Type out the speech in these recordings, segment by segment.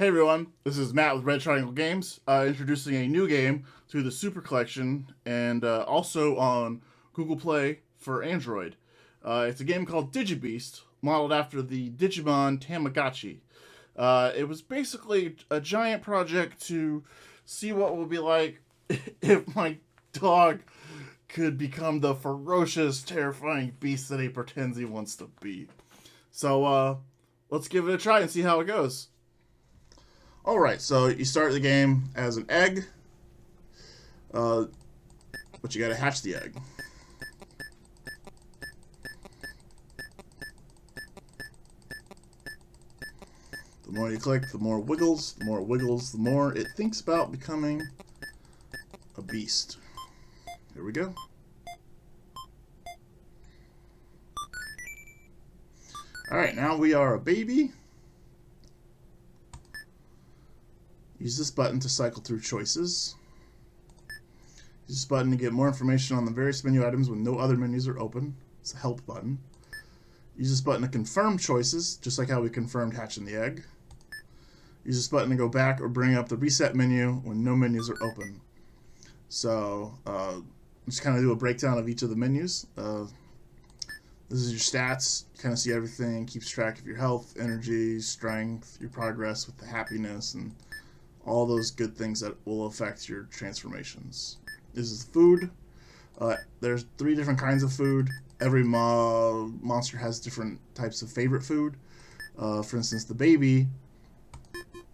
Hey everyone, this is Matt with Red Triangle Games, introducing a new game to the Super Collection and also on Google Play for Android. It's a game called Digibeasts, modeled after the Digimon Tamagotchi. It was basically a giant project to see what it would be like if my dog could become the ferocious, terrifying beast that he pretends he wants to be. So let's give it a try and see how it goes. Alright, so you start the game as an egg, but you gotta hatch the egg. The more you click, the more it wiggles, the more it wiggles, the more it thinks about becoming a beast. Here we go. Alright, now we are a baby. Use this button to cycle through choices. Use this button to get more information on the various menu items when no other menus are open. It's a help button. Use this button to confirm choices, just like how we confirmed hatching the egg. Use this button to go back or bring up the reset menu when no menus are open. So, just kind of do a breakdown of each of the menus. This is your stats. You kind of see everything. Keeps track of your health, energy, strength, your progress with the happiness, and all those good things that will affect your transformations. This is food. There's 3 different kinds of food. Every monster has different types of favorite food. For instance, the baby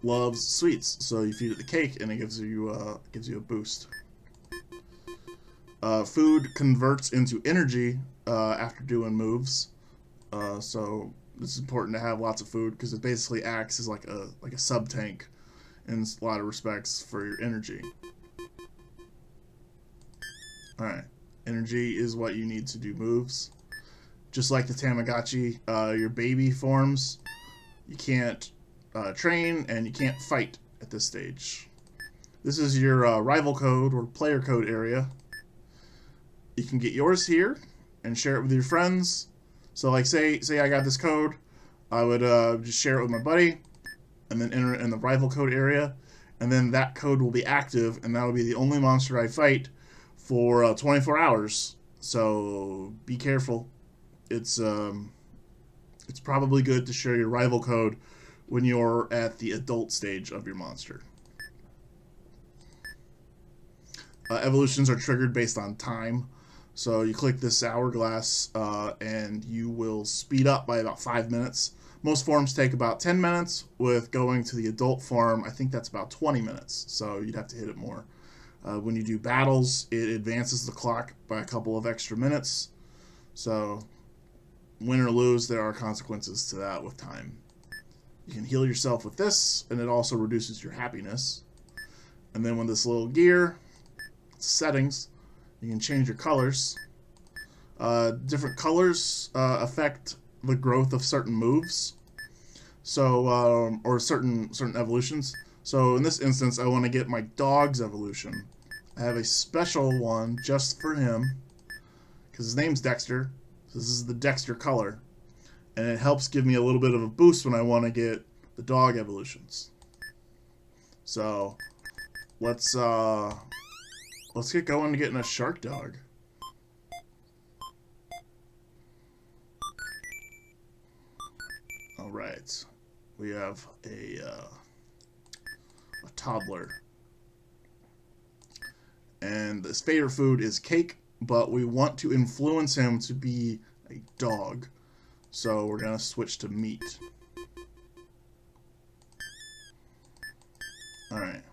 loves sweets, so you feed it the cake and it gives you a boost. Food converts into energy after doing moves, so it's important to have lots of food because it basically acts as like a sub tank in a lot of respects for your energy. Alright, energy is what you need to do moves. Just like the Tamagotchi, your baby forms, you can't train and you can't fight at this stage. This is your rival code or player code area. You can get yours here and share it with your friends. So like say I got this code, I would just share it with my buddy and then enter it in the rival code area, and then that code will be active, and that will be the only monster I fight for 24 hours. So be careful. It's probably good to share your rival code when you're at the adult stage of your monster. Evolutions are triggered based on time. So you click this hourglass and you will speed up by about 5 minutes. Most forms take about 10 minutes. With going to the adult form, I think that's about 20 minutes. So you'd have to hit it more. When you do battles, it advances the clock by a couple of extra minutes. So win or lose, there are consequences to that with time. You can heal yourself with this, and it also reduces your happiness. And then with this little gear, settings, you can change your colors. Different colors affect the growth of certain moves, so or certain evolutions. So in this instance, I want to get my dog's evolution. I have a special one just for him because his name's Dexter. So this is the Dexter color, and it helps give me a little bit of a boost when I want to get the dog evolutions. So let's get going to getting a shark dog. All right, we have a toddler, and his favorite food is cake, but we want to influence him to be a dog, so we're gonna switch to meat. All right.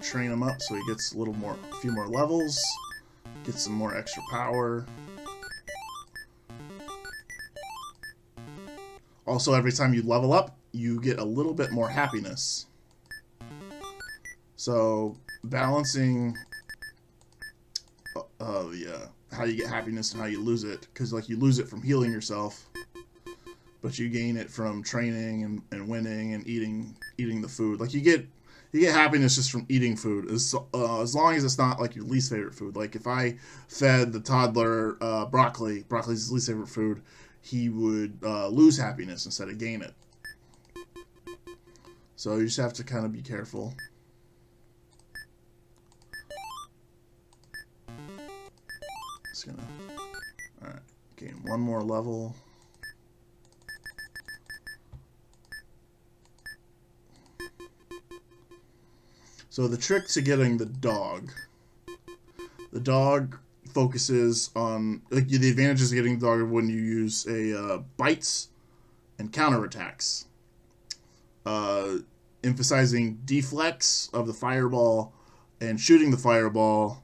Train him up so he gets a few more levels, gets some more extra power. Also, every time you level up, you get a little bit more happiness. So balancing how you get happiness and how you lose it, because like you lose it from healing yourself, but you gain it from training and winning and eating the food. Like you get happiness just from eating food, as long as it's not like your least favorite food. Like if I fed the toddler broccoli's his least favorite food, he would lose happiness instead of gain it. So you just have to kind of be careful. Just gonna, alright, gain one more level. So the trick to getting the dog focuses on, like, the advantages of getting the dog are when you use a bites and counterattacks. Emphasizing deflects of the fireball and shooting the fireball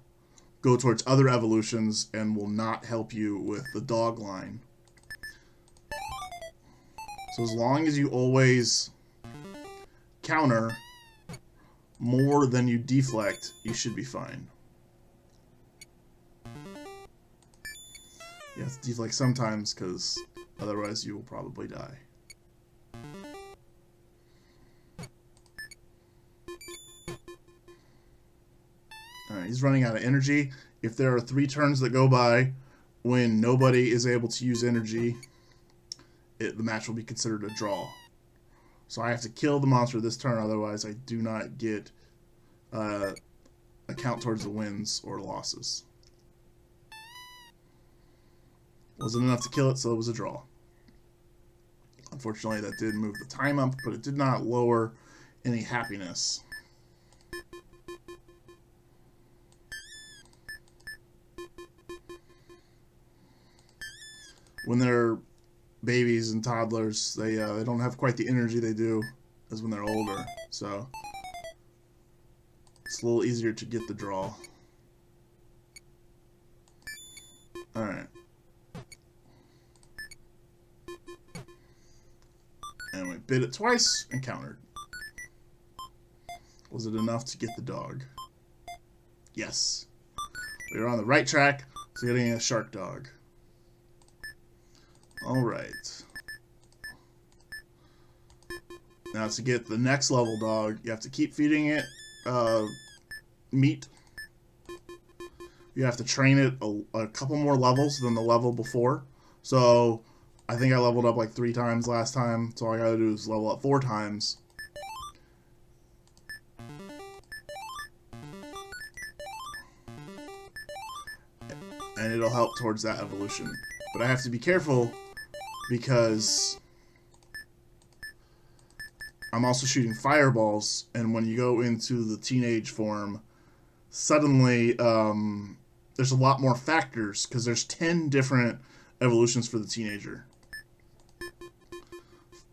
go towards other evolutions and will not help you with the dog line. So as long as you always counter more than you deflect, you should be fine. You have to deflect sometimes, because otherwise you will probably die. Alright, he's running out of energy. If there are 3 turns that go by when nobody is able to use energy, the match will be considered a draw. So I have to kill the monster this turn, otherwise I do not get a count towards the wins or losses. Wasn't enough to kill it, so it was a draw. Unfortunately, that did move the time up, but it did not lower any happiness. When they're babies and toddlers, they don't have quite the energy they do as when they're older, so it's a little easier to get the draw. Alright. And we bit it twice and countered. Was it enough to get the dog? Yes. We were on the right track to getting a shark dog. Alright. Now to get the next level dog, you have to keep feeding it meat. You have to train it a couple more levels than the level before. So I think I leveled up like 3 times last time, so all I gotta do is level up 4 times. And it'll help towards that evolution. But I have to be careful because I'm also shooting fireballs, and when you go into the teenage form, suddenly there's a lot more factors, because there's 10 different evolutions for the teenager.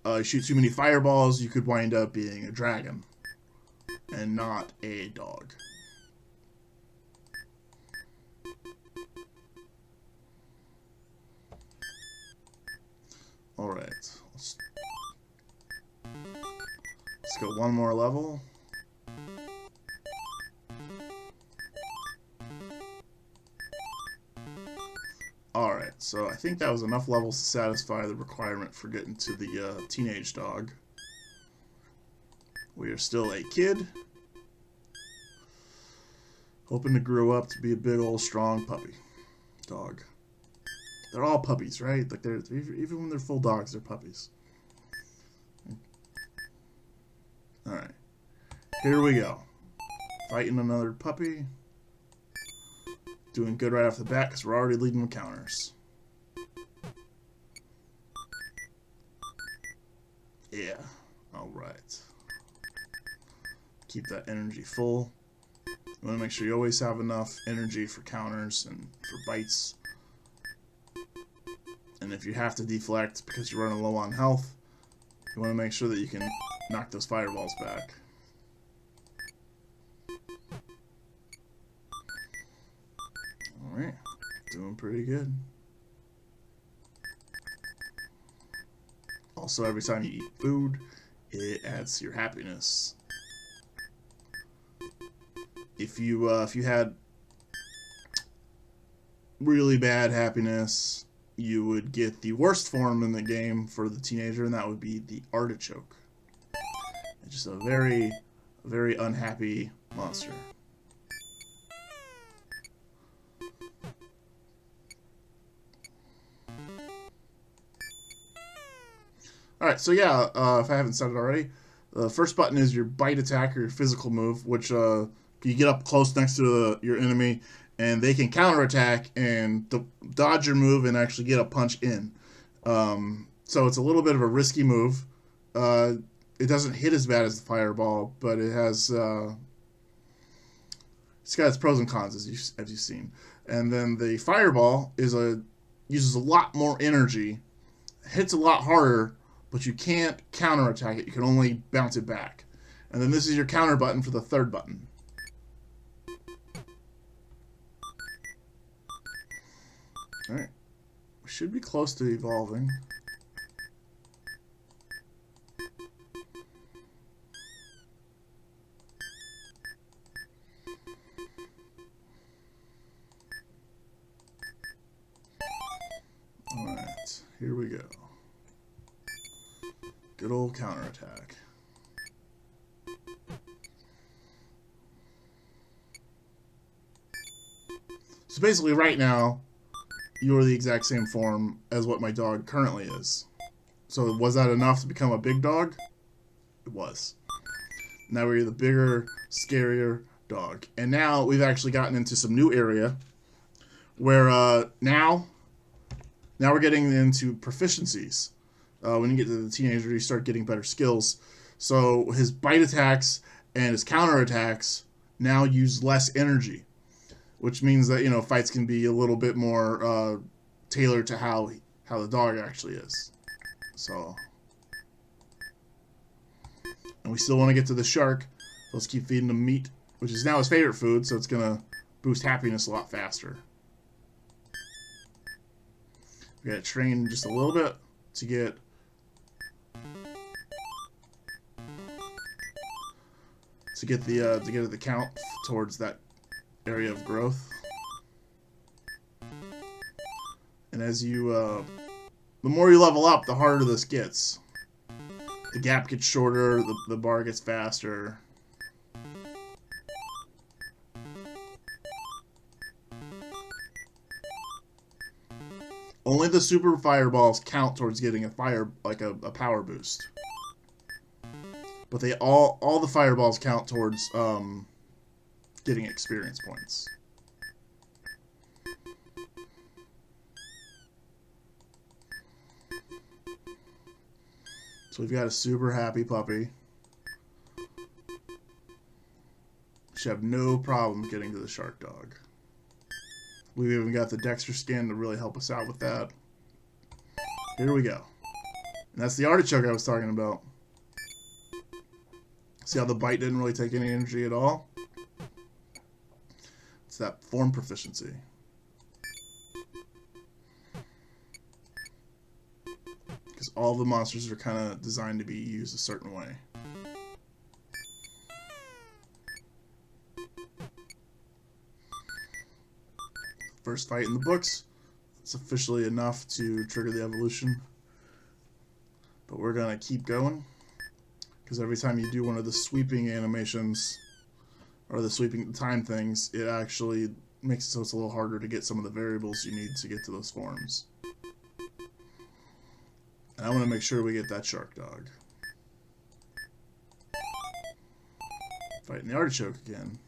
You shoot too many fireballs, you could wind up being a dragon and not a dog. Alright, let's go one more level. Alright, so I think that was enough levels to satisfy the requirement for getting to the teenage dog. We are still a kid, hoping to grow up to be a big old strong puppy dog. They're all puppies, right? Like they're even when they're full dogs, they're puppies. Alright. Here we go. Fighting another puppy. Doing good right off the bat because we're already leading with counters. Yeah. Alright. Keep that energy full. You want to make sure you always have enough energy for counters and for bites. And if you have to deflect because you're running low on health, you want to make sure that you can knock those fireballs back. Alright, doing pretty good. Also, every time you eat food, it adds to your happiness. If you had really bad happiness, you would get the worst form in the game for the teenager, and that would be the artichoke. It's just a very, very unhappy monster. Alright, so yeah, if I haven't said it already, the first button is your bite attack or your physical move, which you get up close next to your enemy, and they can counterattack and dodge your move and actually get a punch in. So it's a little bit of a risky move. It doesn't hit as bad as the fireball, but it has it's got its pros and cons as you've seen. And then the fireball uses a lot more energy, hits a lot harder, but you can't counterattack it. You can only bounce it back. And then this is your counter button for the third button. Alright. We should be close to evolving. Alright, here we go. Good old counterattack. So basically right now, you are the exact same form as what my dog currently is. So was that enough to become a big dog? It was. Now we're the bigger, scarier dog. And now we've actually gotten into some new area where now we're getting into proficiencies. When you get to the teenager, you start getting better skills. So his bite attacks and his counter attacks now use less energy, which means that, you know, fights can be a little bit more tailored to how the dog actually is. So, and we still want to get to the shark. Let's keep feeding him meat, which is now his favorite food, so it's gonna boost happiness a lot faster. We gotta train just a little bit to get the count towards that area of growth. And as you the more you level up, the harder this gets. The gap gets shorter, the bar gets faster. Only the super fireballs count towards getting a power boost. But they all the fireballs count towards getting experience points. So we've got a super happy puppy. Should have no problem getting to the shark dog. We've even got the Dexter skin to really help us out with that. Here we go. And that's the artichoke I was talking about. See how the bite didn't really take any energy at all? It's that form proficiency. Because all the monsters are kind of designed to be used a certain way. First fight in the books. It's officially enough to trigger the evolution. But we're going to keep going. Because every time you do one of the sweeping animations, or the sweeping time things, it actually makes it so it's a little harder to get some of the variables you need to get to those forms. And I want to make sure we get that shark dog. Fighting the artichoke again.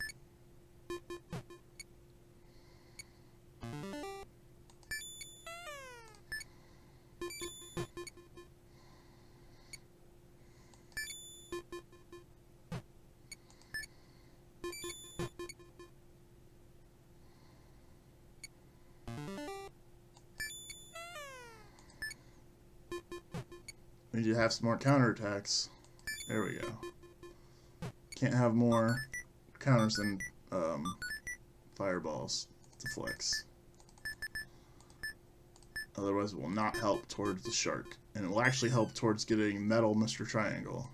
We need to have some more counterattacks. There we go. Can't have more counters than fireballs to flex. Otherwise it will not help towards the shark. And it will actually help towards getting Metal Mr. Triangle.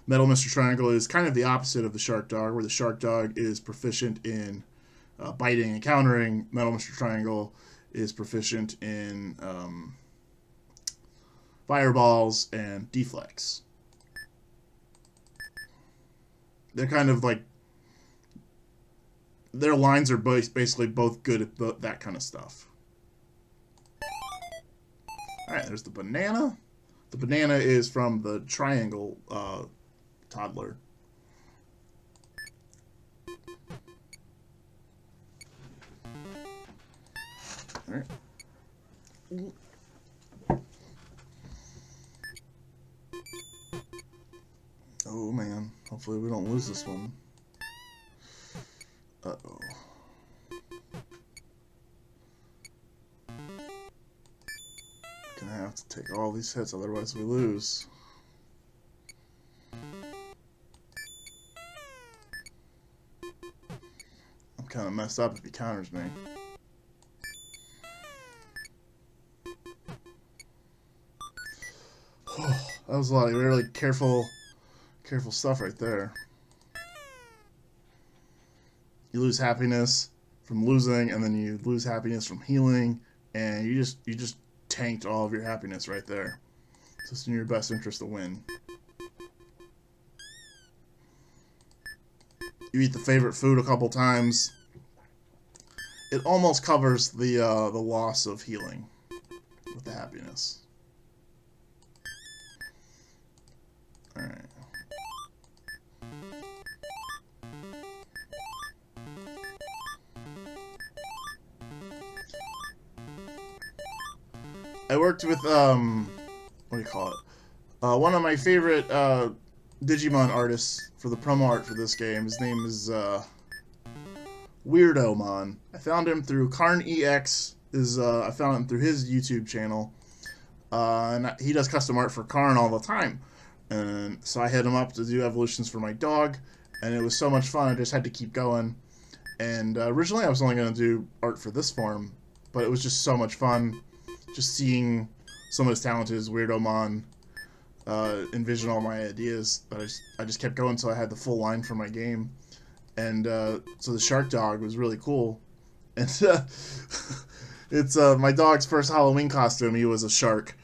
Metal Mr. Triangle is kind of the opposite of the Shark Dog, where the Shark Dog is proficient in biting and countering. Metal Mr. Triangle is proficient in fireballs and deflex. They're kind of like, their lines are basically both good at that kind of stuff. Alright, there's the banana. The banana is from the triangle toddler. Alright. Oh man, hopefully we don't lose this one. Uh-oh. Gonna have to take all these hits, otherwise we lose. I'm kind of messed up if he counters me. That was a lot of really careful stuff right there. You lose happiness from losing, and then you lose happiness from healing, and you just tanked all of your happiness right there. So it's in your best interest to win. You eat the favorite food a couple times. It almost covers the loss of healing with the happiness. All right. I worked with what do you call it? One of my favorite Digimon artists for the promo art for this game. His name is Weirdomon. I found him through KarnEX. I found him through his YouTube channel, and he does custom art for Karn all the time. And so I hit him up to do evolutions for my dog, and it was so much fun. I just had to keep going. And originally I was only going to do art for this form, but it was just so much fun. Just seeing someone as talented as Weirdomon envision all my ideas, that I just kept going until I had the full line for my game. And so the shark dog was really cool. And it's my dog's first Halloween costume. He was a shark.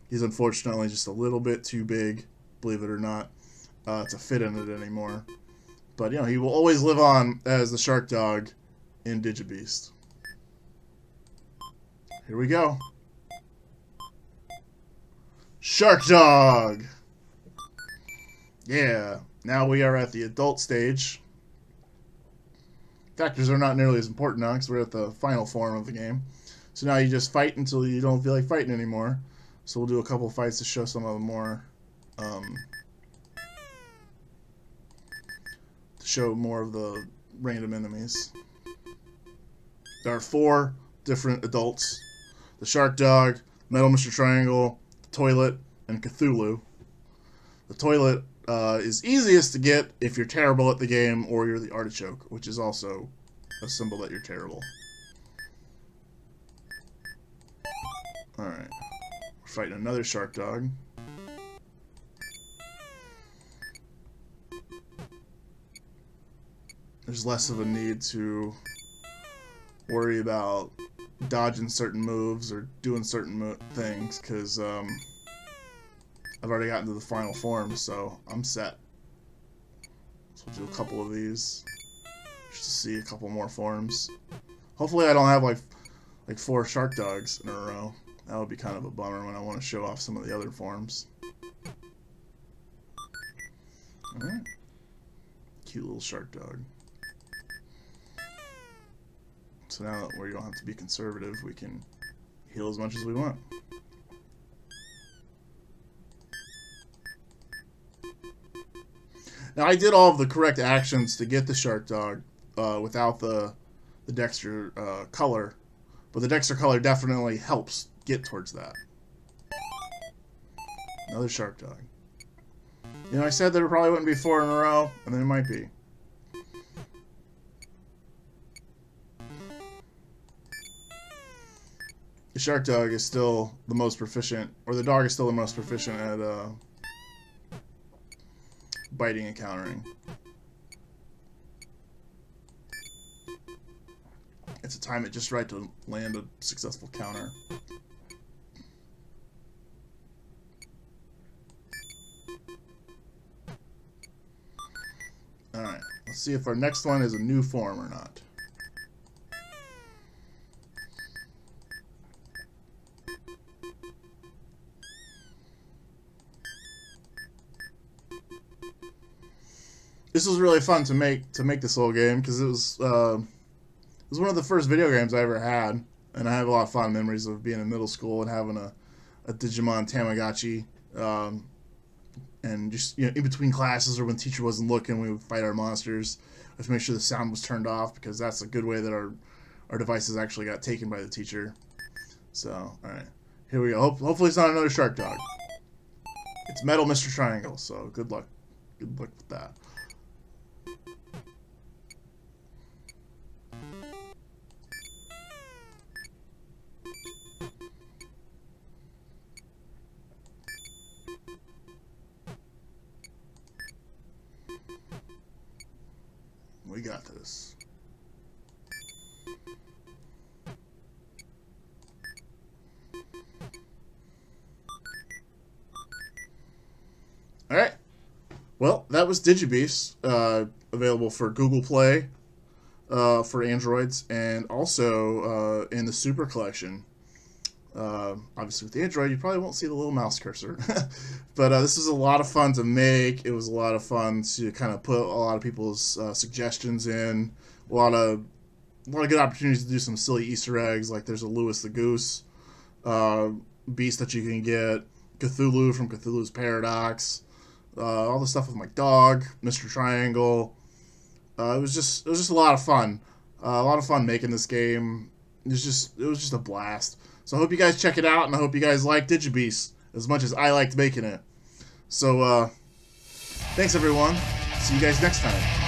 He's unfortunately just a little bit too big, believe it or not, to fit in it anymore. But, you know, he will always live on as the shark dog in Digibeasts. Here we go. Shark Dog! Yeah, now we are at the adult stage. Factors are not nearly as important now because we're at the final form of the game. So now you just fight until you don't feel like fighting anymore. So we'll do a couple fights to show some of the more, to show more of the random enemies. There are 4 different adults. The Shark Dog, Metal Mr. Triangle, the Toilet, and Cthulhu. The Toilet is easiest to get if you're terrible at the game or you're the Artichoke, which is also a symbol that you're terrible. Alright. We're fighting another Shark Dog. There's less of a need to worry about dodging certain moves or doing certain things, because I've already gotten to the final form, so I'm set. So we'll do a couple of these just to see a couple more forms. Hopefully I don't have like 4 shark dogs in a row. That would be kind of a bummer when I want to show off some of the other forms. Alright. Cute little shark dog. So now that we don't have to be conservative, we can heal as much as we want. Now I did all of the correct actions to get the shark dog without the Dexter color, but the Dexter color definitely helps get towards that. Another shark dog. You know, I said there probably wouldn't be 4 in a row, and there might be. The shark dog is still the most proficient, or the dog is still the most proficient at biting and countering. It's a time it just right to land a successful counter. Alright, let's see if our next one is a new form or not. this was really fun to make this little game because it was one of the first video games I ever had, and I have a lot of fond memories of being in middle school and having a Digimon Tamagotchi, and just in between classes or when teacher wasn't looking, we would fight our monsters. We have to make sure the sound was turned off because that's a good way that our devices actually got taken by the teacher. So, all right, here we go. Hopefully, it's not another shark dog. It's Metal Mr. Triangle. So, good luck. Good luck with that. We got this. Alright. Well, that was Digibeasts, available for Google Play, for Androids, and also in the Super Collection. Obviously with the Android, you probably won't see the little mouse cursor. But this was a lot of fun to make. It was a lot of fun to kind of put a lot of people's suggestions in. A lot of good opportunities to do some silly Easter eggs, like there's a Louis the Goose beast that you can get, Cthulhu from Cthulhu's Paradox, all the stuff with my dog, Mr. Triangle. It was just a lot of fun. A lot of fun making this game. It was just a blast. So I hope you guys check it out, and I hope you guys like Digibeasts as much as I liked making it. So, thanks everyone. See you guys next time.